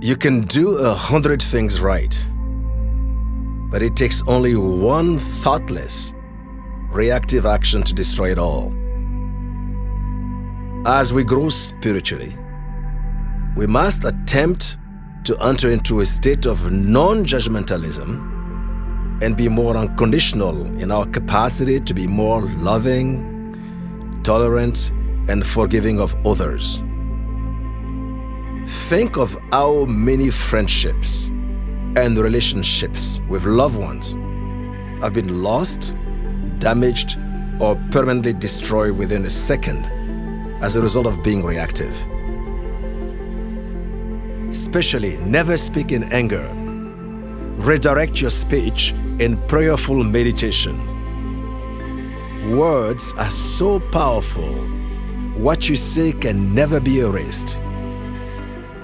You can do 100 things right, but it takes only one thoughtless, reactive action to destroy it all. As we grow spiritually, we must attempt to enter into a state of non-judgmentalism and be more unconditional in our capacity to be more loving, tolerant, and forgiving of others. Think of how many friendships and relationships with loved ones have been lost, damaged, or permanently destroyed within a second as a result of being reactive. Especially, never speak in anger. Redirect your speech in prayerful meditations. Words are so powerful. What you say can never be erased.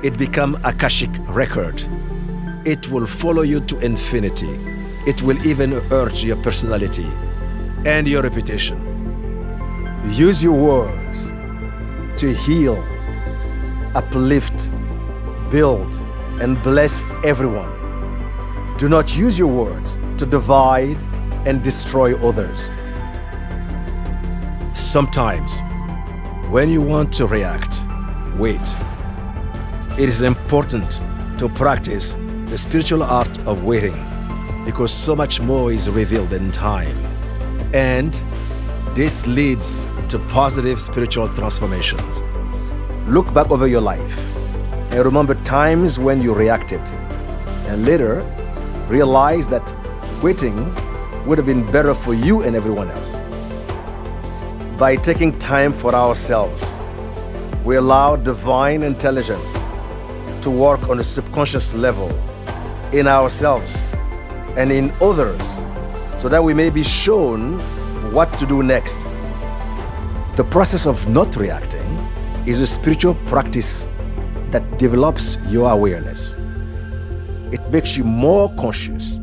It becomes Akashic record. It will follow you to infinity. It will even hurt your personality and your reputation. Use your words to heal, uplift, build, and bless everyone. Do not use your words to divide and destroy others. Sometimes, when you want to react, wait. It is important to practice the spiritual art of waiting because so much more is revealed in time. And this leads to positive spiritual transformations. Look back over your life and remember times when you reacted, and later realize that waiting would have been better for you and everyone else. By taking time for ourselves, we allow divine intelligence to work on a subconscious level in ourselves and in others so that we may be shown what to do next. The process of not reacting is a spiritual practice that develops your awareness. It makes you more conscious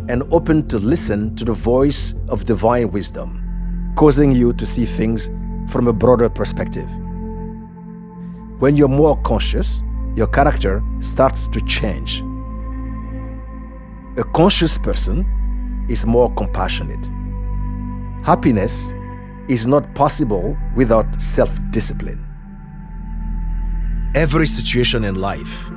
and open to listen to the voice of divine wisdom, causing you to see things from a broader perspective. When you're more conscious, your character starts to change. A conscious person is more compassionate. Happiness is not possible without self-discipline. Every situation in life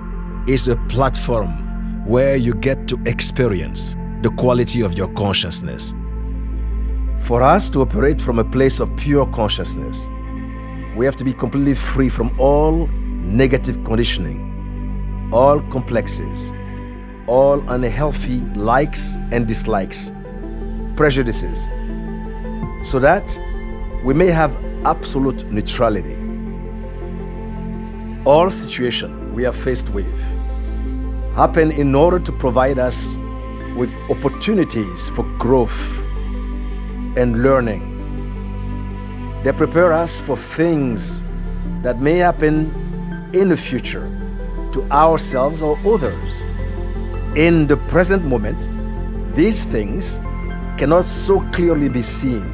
is a platform where you get to experience the quality of your consciousness. For us to operate from a place of pure consciousness, we have to be completely free from all negative conditioning, all complexes, all unhealthy likes and dislikes, prejudices, so that we may have absolute neutrality. All situations we are faced with happen in order to provide us with opportunities for growth and learning. They prepare us for things that may happen in the future to ourselves or others. In the present moment, these things cannot so clearly be seen.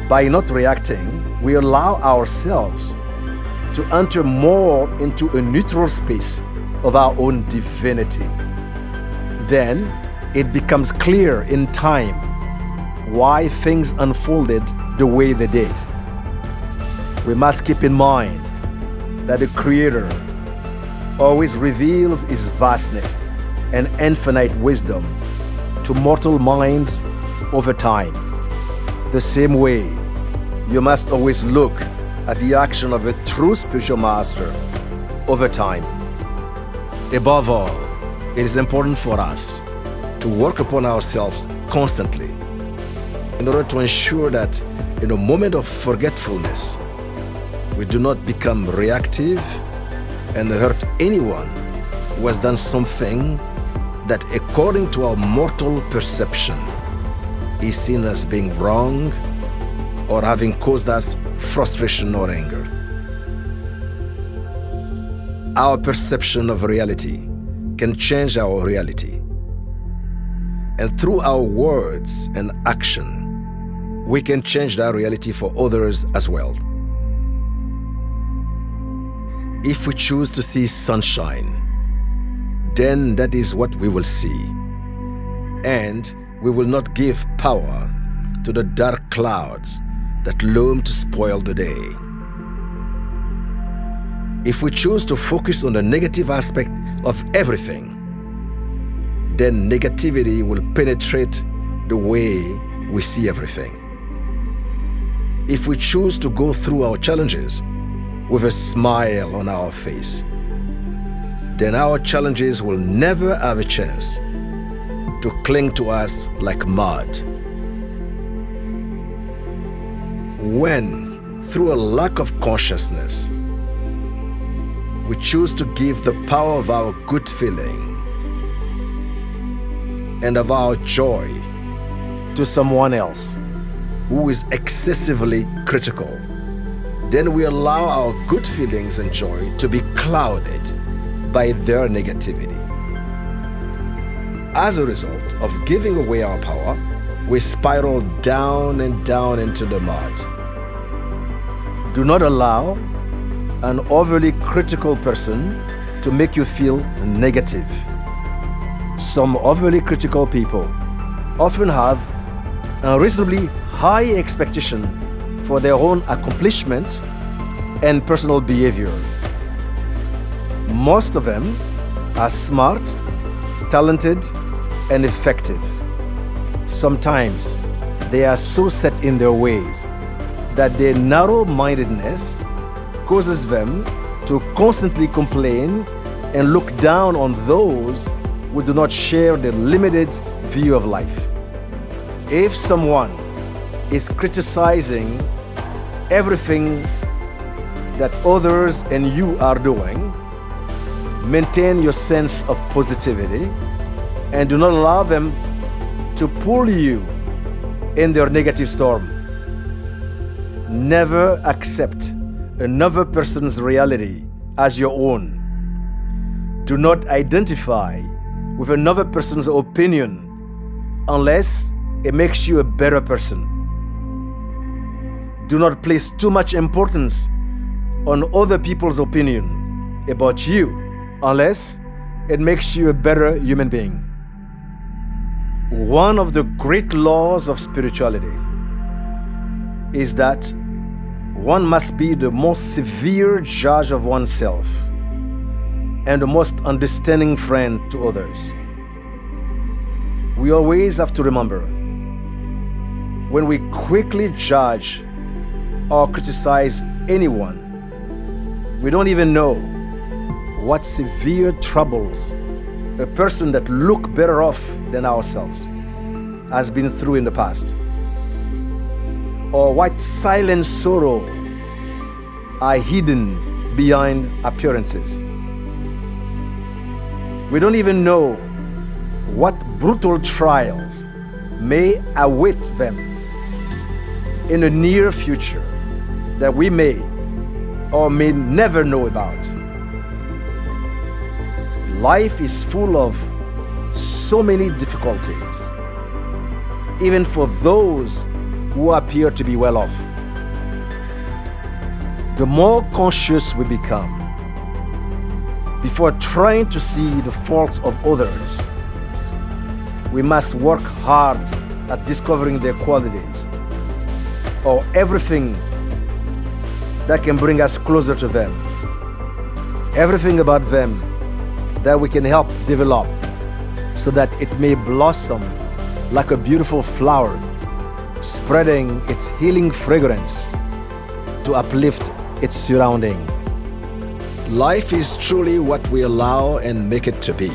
By not reacting, we allow ourselves to enter more into a neutral space of our own divinity. Then it becomes clear in time why things unfolded the way they did. We must keep in mind that the Creator always reveals His vastness and infinite wisdom to mortal minds over time. The same way, you must always look at the action of a true spiritual master over time. Above all, it is important for us to work upon ourselves constantly in order to ensure that in a moment of forgetfulness, we do not become reactive and hurt anyone who has done something that, according to our mortal perception, is seen as being wrong or having caused us frustration or anger. Our perception of reality can change our reality. And through our words and action, we can change that reality for others as well. If we choose to see sunshine, then that is what we will see. And we will not give power to the dark clouds that loom to spoil the day. If we choose to focus on the negative aspect of everything, then negativity will penetrate the way we see everything. If we choose to go through our challenges with a smile on our face, then our challenges will never have a chance to cling to us like mud. When, through a lack of consciousness, we choose to give the power of our good feeling and of our joy to someone else who is excessively critical, then we allow our good feelings and joy to be clouded by their negativity. As a result of giving away our power, we spiral down and down into the mud. Do not allow an overly critical person to make you feel negative. Some overly critical people often have a reasonably high expectation for their own accomplishment and personal behavior. Most of them are smart, talented, and effective. Sometimes they are so set in their ways that their narrow-mindedness causes them to constantly complain and look down on those who do not share their limited view of life. If someone is criticizing everything that others and you are doing, maintain your sense of positivity and do not allow them to pull you in their negative storm. Never accept another person's reality as your own. Do not identify with another person's opinion unless it makes you a better person. Do not place too much importance on other people's opinion about you unless it makes you a better human being. One of the great laws of spirituality is that one must be the most severe judge of oneself and the most understanding friend to others. We always have to remember, when we quickly judge or criticize anyone, we don't even know what severe troubles a person that look better off than ourselves has been through in the past, or what silent sorrow are hidden behind appearances. We don't even know what brutal trials may await them in the near future that we may or may never know about. Life is full of so many difficulties, even for those who appear to be well off. The more conscious we become before trying to see the faults of others, we must work hard at discovering their qualities or everything that can bring us closer to them, everything about them that we can help develop so that it may blossom like a beautiful flower, spreading its healing fragrance to uplift its surrounding. Life is truly what we allow and make it to be.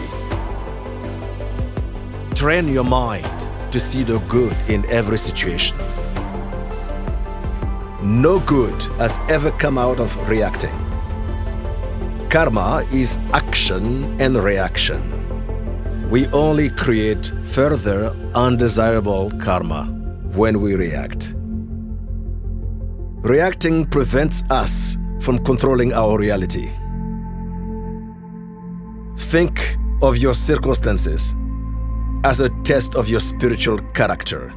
Train your mind to see the good in every situation. No good has ever come out of reacting. Karma is action and reaction. We only create further undesirable karma when we react. Reacting prevents us from controlling our reality. Think of your circumstances as a test of your spiritual character.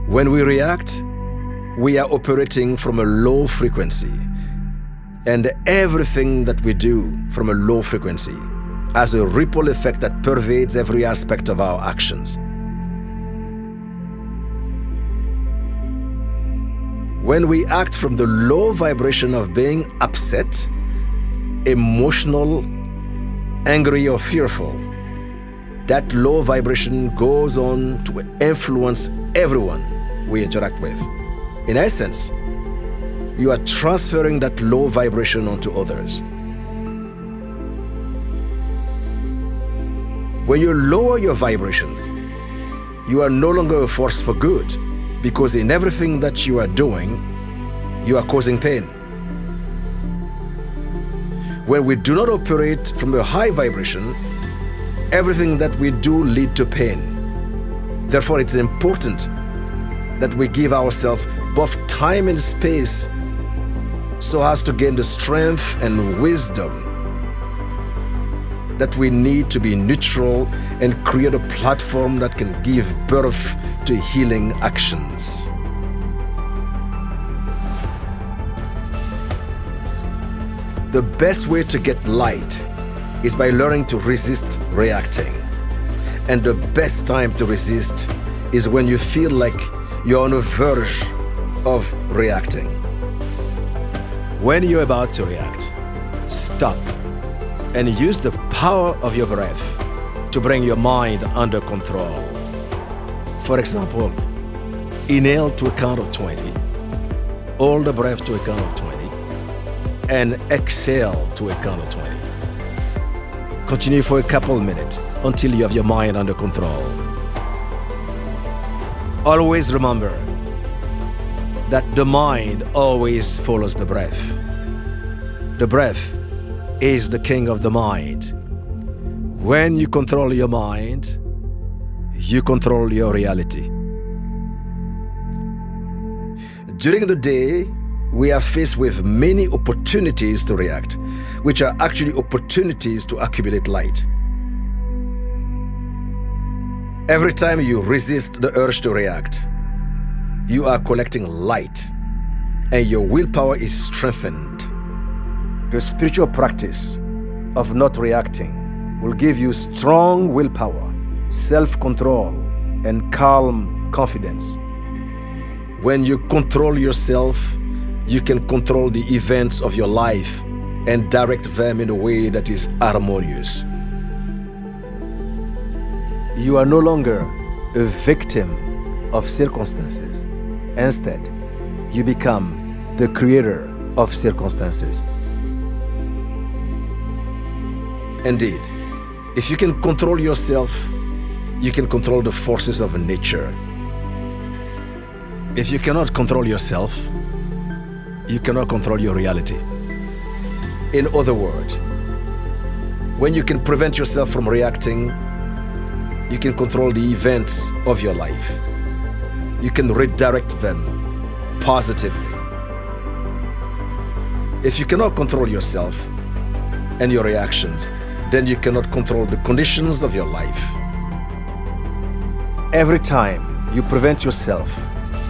When we react, we are operating from a low frequency, And everything that we do from a low frequency has a ripple effect that pervades every aspect of our actions. When we act from the low vibration of being upset, emotional, angry, or fearful, that low vibration goes on to influence everyone we interact with. In essence, you are transferring that low vibration onto others. When you lower your vibrations, you are no longer a force for good, because in everything that you are doing, you are causing pain. When we do not operate from a high vibration, everything that we do leads to pain. Therefore, it's important that we give ourselves both time and space so as to gain the strength and wisdom that we need to be neutral and create a platform that can give birth to healing actions. The best way to get light is by learning to resist reacting. And the best time to resist is when you feel like you're on the verge of reacting. When you're about to react, stop and use the power of your breath to bring your mind under control. For example, inhale to a count of 20, hold the breath to a count of 20, and exhale to a count of 20. Continue for a couple minutes until you have your mind under control. Always remember that the mind always follows the breath. The breath is the king of the mind. When you control your mind, you control your reality. During the day, we are faced with many opportunities to react, which are actually opportunities to accumulate light. Every time you resist the urge to react, you are collecting light, and your willpower is strengthened. The spiritual practice of not reacting will give you strong willpower, self-control, and calm confidence. When you control yourself, you can control the events of your life and direct them in a way that is harmonious. You are no longer a victim of circumstances. Instead, you become the creator of circumstances. Indeed, if you can control yourself, you can control the forces of nature. If you cannot control yourself, you cannot control your reality. In other words, when you can prevent yourself from reacting, you can control the events of your life. You can redirect them positively. If you cannot control yourself and your reactions, then you cannot control the conditions of your life. Every time you prevent yourself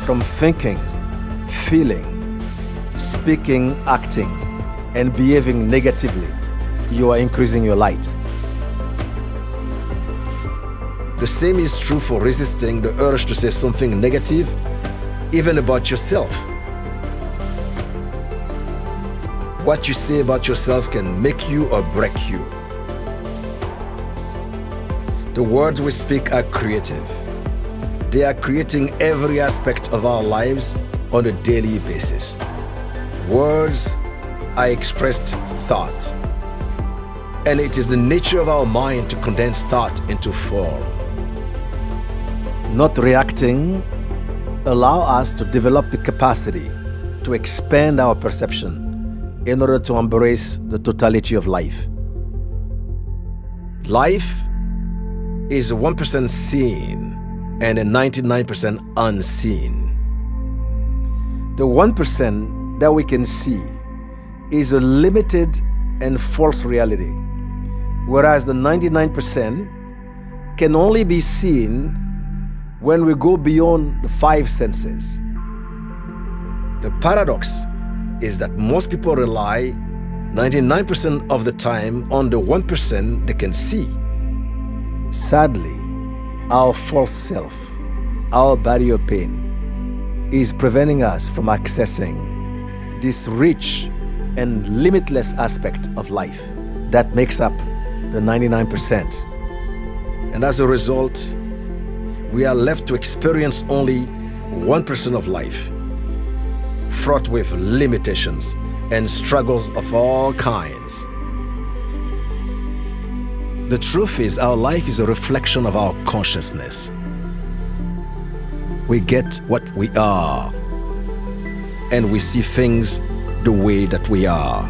from thinking, feeling, speaking, acting, and behaving negatively, you are increasing your light. The same is true for resisting the urge to say something negative, even about yourself. What you say about yourself can make you or break you. The words we speak are creative. They are creating every aspect of our lives on a daily basis. Words are expressed thought, and it is the nature of our mind to condense thought into form. Not reacting allows us to develop the capacity to expand our perception in order to embrace the totality of life. Life is 1% seen and 99% unseen. The 1% that we can see is a limited and false reality, whereas the 99% can only be seen when we go beyond the five senses. The paradox is that most people rely 99% of the time on the 1% they can see. Sadly, our false self, our body of pain, is preventing us from accessing this rich and limitless aspect of life that makes up the 99%. And as a result, we are left to experience only 1% of life, fraught with limitations and struggles of all kinds. The truth is, our life is a reflection of our consciousness. We get what we are, and we see things the way that we are.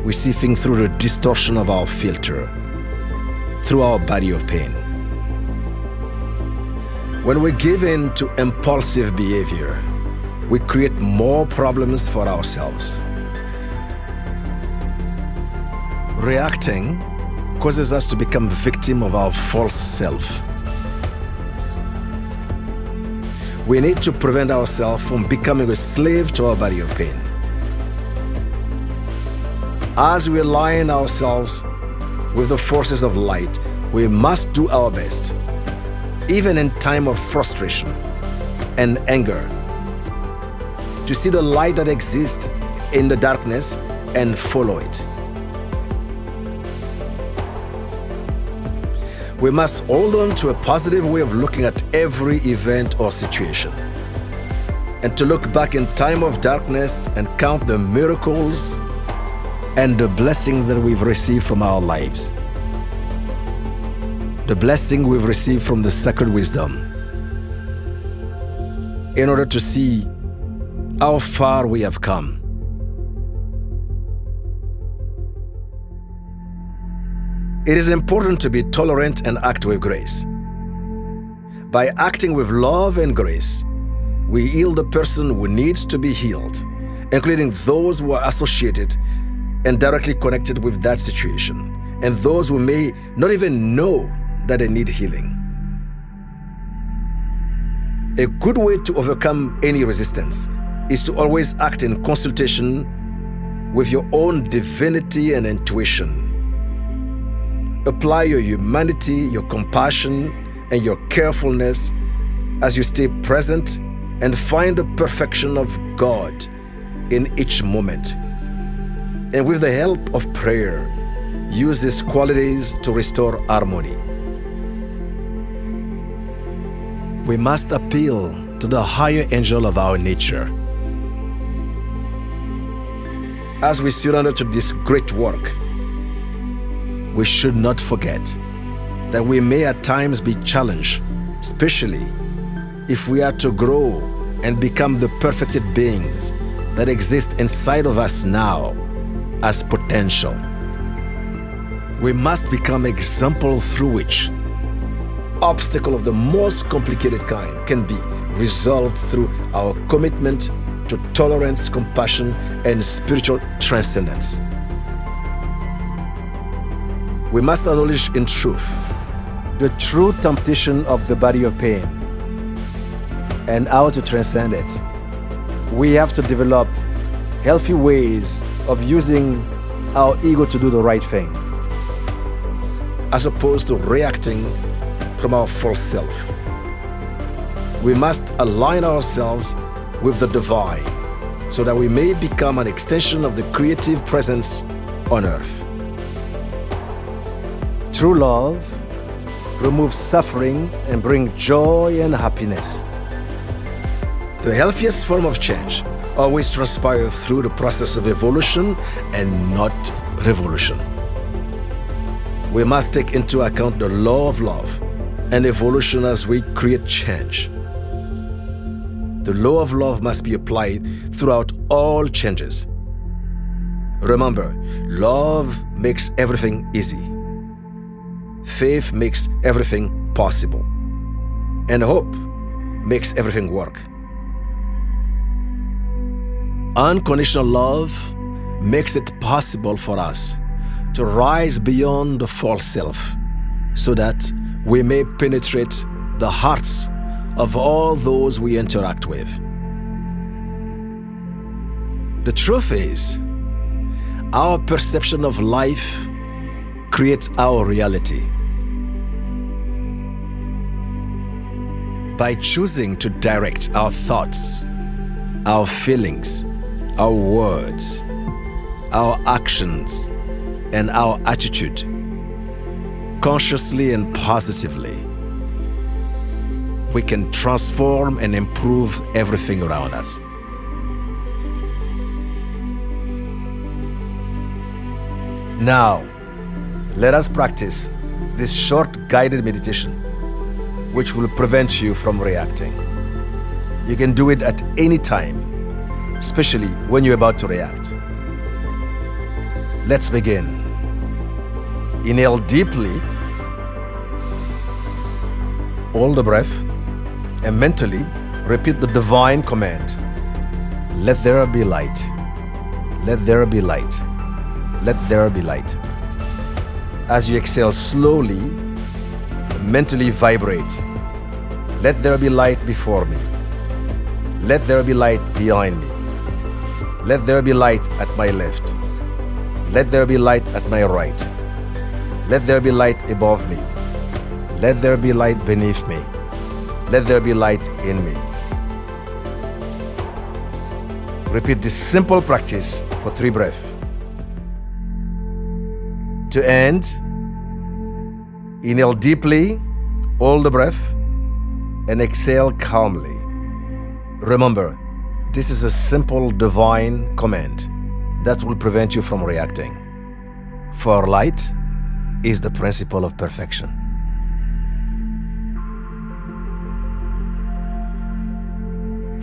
We see things through the distortion of our filter, through our body of pain. When we give in to impulsive behavior, we create more problems for ourselves. Reacting causes us to become victim of our false self. We need to prevent ourselves from becoming a slave to our body of pain. As we align ourselves with the forces of light, we must do our best, even in time of frustration and anger, to see the light that exists in the darkness and follow it. We must hold on to a positive way of looking at every event or situation, and to look back in time of darkness and count the miracles and the blessings that we've received from our lives. The blessing we've received from the sacred wisdom, in order to see how far we have come. It is important to be tolerant and act with grace. By acting with love and grace, we heal the person who needs to be healed, including those who are associated and directly connected with that situation, and those who may not even know that they need healing. A good way to overcome any resistance is to always act in consultation with your own divinity and intuition. Apply your humanity, your compassion, and your carefulness as you stay present and find the perfection of God in each moment. And with the help of prayer, use these qualities to restore harmony. We must appeal to the higher angel of our nature. As we surrender to this great work, we should not forget that we may at times be challenged, especially if we are to grow and become the perfected beings that exist inside of us now as potential. We must become example through which obstacle of the most complicated kind can be resolved through our commitment to tolerance, compassion, and spiritual transcendence. We must acknowledge in truth the true temptation of the body of pain and how to transcend it. We have to develop healthy ways of using our ego to do the right thing, as opposed to reacting from our false self. We must align ourselves with the divine so that we may become an extension of the creative presence on earth. True love removes suffering and brings joy and happiness. The healthiest form of change always transpires through the process of evolution and not revolution. We must take into account the law of love and evolution as we create change. The law of love must be applied throughout all changes. Remember, love makes everything easy. Faith makes everything possible. And hope makes everything work. Unconditional love makes it possible for us to rise beyond the false self so that we may penetrate the hearts of all those we interact with. The truth is, our perception of life creates our reality. By choosing to direct our thoughts, our feelings, our words, our actions, and our attitude, consciously and positively, we can transform and improve everything around us. Now, let us practice this short guided meditation, which will prevent you from reacting. You can do it at any time, especially when you're about to react. Let's begin. Inhale deeply, hold the breath, and mentally repeat the divine command. Let there be light. Let there be light. Let there be light. As you exhale slowly, mentally vibrate. Let there be light before me. Let there be light behind me. Let there be light at my left. Let there be light at my right. Let there be light above me. Let there be light beneath me. Let there be light in me. Repeat this simple practice for 3 breaths. To end, inhale deeply, hold the breath, and exhale calmly. Remember, this is a simple divine command that will prevent you from reacting. For light is the principle of perfection.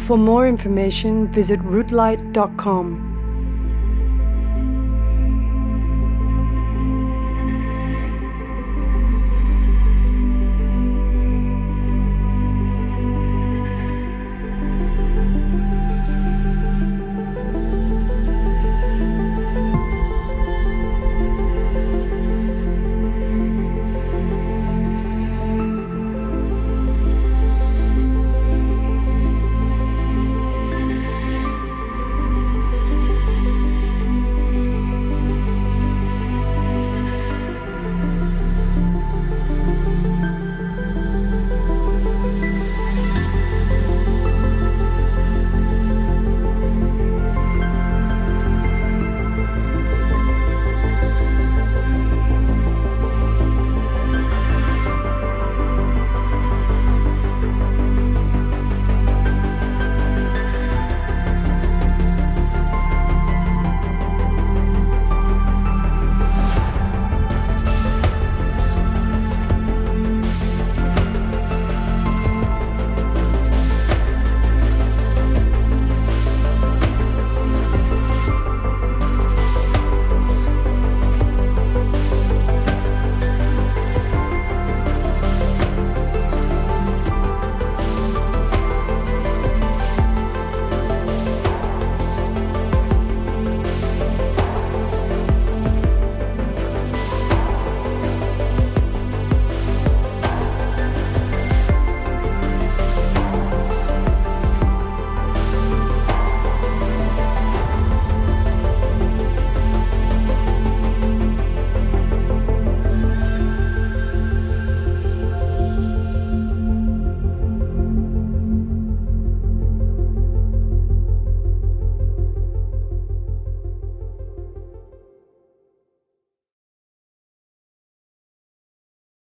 For more information, visit rootlight.com.